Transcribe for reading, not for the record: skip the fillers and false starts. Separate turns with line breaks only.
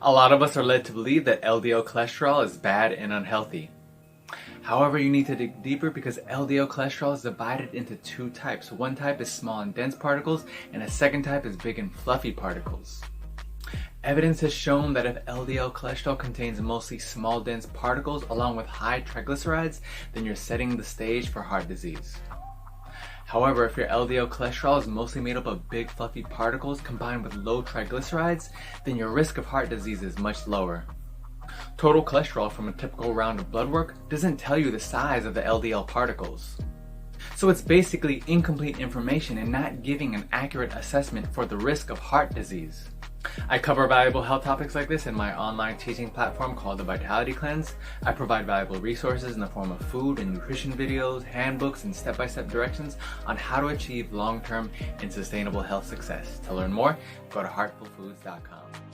A lot of us are led to believe that LDL cholesterol is bad and unhealthy. However, you need to dig deeper because LDL cholesterol is divided into two types. One type is small and dense particles, and a second type is big and fluffy particles. Evidence has shown that if LDL cholesterol contains mostly small dense particles along with high triglycerides, then you're setting the stage for heart disease. However, if your LDL cholesterol is mostly made up of big fluffy particles combined with low triglycerides, then your risk of heart disease is much lower. Total cholesterol from a typical round of blood work doesn't tell you the size of the LDL particles. So it's basically incomplete information and not giving an accurate assessment for the risk of heart disease. I cover valuable health topics like this in my online teaching platform called the Vitality Cleanse. I provide valuable resources in the form of food and nutrition videos, handbooks, and step-by-step directions on how to achieve long-term and sustainable health success. To learn more, go to heartfulfoods.com.